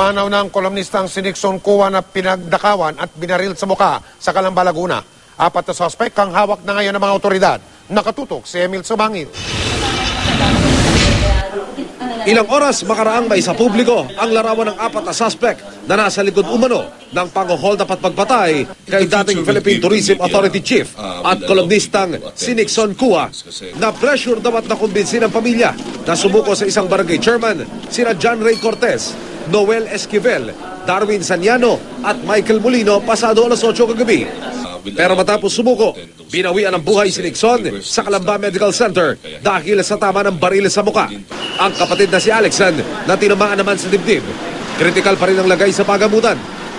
Manaw ng kolumnistang si Nixon Cua na pinagdakawan at binaril sa muka sa Calamba, Laguna. 4 na suspect ang hawak na ngayon ng mga otoridad. Nakatutok si Emil Sumangil. Ilang oras makaraang may sa publiko ang larawan ng 4 na suspect na nasa likod umano ng pang-hold at pagpatay kay dating Philippine Tourism Authority Chief at kolumnistang si Nixon Cua na pressure daw at nakumbinsin ng pamilya na sumuko sa isang barangay chairman sina John Ray Cortez, Noel Esquivel, Darwin Saniano at Michael Molino pasado alas 8 kagabi. Pero matapos sumuko, binawian ang buhay si Nixon sa Calamba Medical Center dahil sa tama ng baril sa muka. Ang kapatid na si Alexan na tinamaan naman sa dibdib. Kritikal pa rin ang lagay sa pagamutan.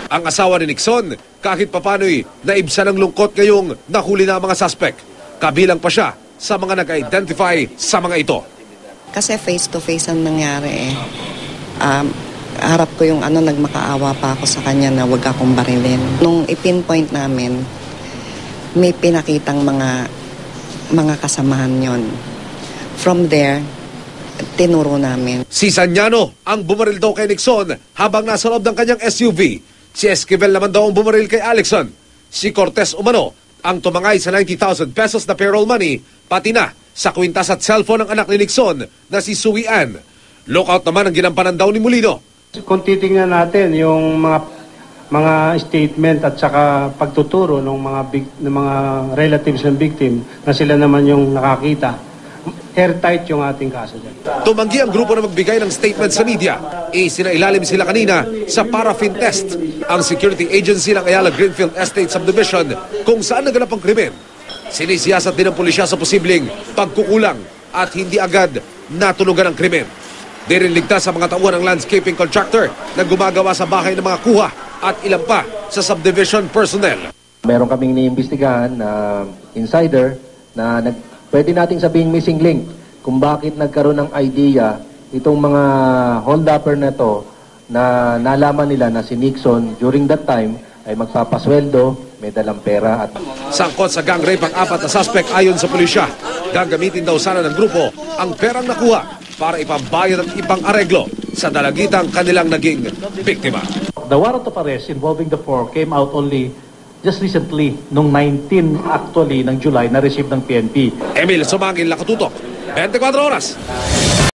Ang asawa ni Nixon, kahit papano'y naibsan ng lungkot ngayong nahuli na ang mga suspect. Kabilang pa siya sa mga nag-identify sa mga ito. Kasi face-to-face ang nangyari eh. Harap ko yung nagmakaawa pa ako sa kanya na wag akong barilin. Nung ipinpoint namin, may pinakitang mga kasamahan yon. From there, tinuro namin. Si Saniano ang bumaril daw kay Nixon habang nasa loob ng kanyang SUV. Si Esquivel naman daw ang bumaril kay Alexan. Si Cortez umano ang tumangay sa 90,000 pesos na payroll money, pati na sa kwintas at cellphone ng anak ni Nixon na si Sui Ann. Lookout naman ang ginampanan daw ni Molino. Kung titingnan natin yung mga statement at saka pagtuturo ng mga relatives ng victim na sila naman yung nakakita, airtight yung ating kaso dyan. Tumanggi ang grupo na magbigay ng statement sa media. Isinailalim sila kanina sa paraffin test. Ang security agency ng Ayala Greenfield Estate Subdivision kung saan naganap ang krimen. Sinisiyasat din ang pulisya sa posibleng pagkukulang at hindi agad natulugan ang krimen. Di rin ligtas sa mga tauhan ng landscaping contractor na gumagawa sa bahay ng mga kuha at ilan pa sa subdivision personnel. Meron kaming niimbestigahan na insider na pwede nating sabihin missing link kung bakit nagkaroon ng idea itong mga hold-upper na to na nalaman nila na si Nixon during that time ay magpapasweldo, may dalang pera at... Sangkot sa gang rape ang 4 na suspect ayon sa pulisya. Gagamitin daw sana ng grupo ang perang nakuha para ipambayad at ibang areglo sa dalagitang kanilang naging biktima. The warrant of arrest involving the 4 came out only just recently, nung 19 actually ng July na receive ng PNP. Emil Sumangil, Nakatutok, 24 Oras.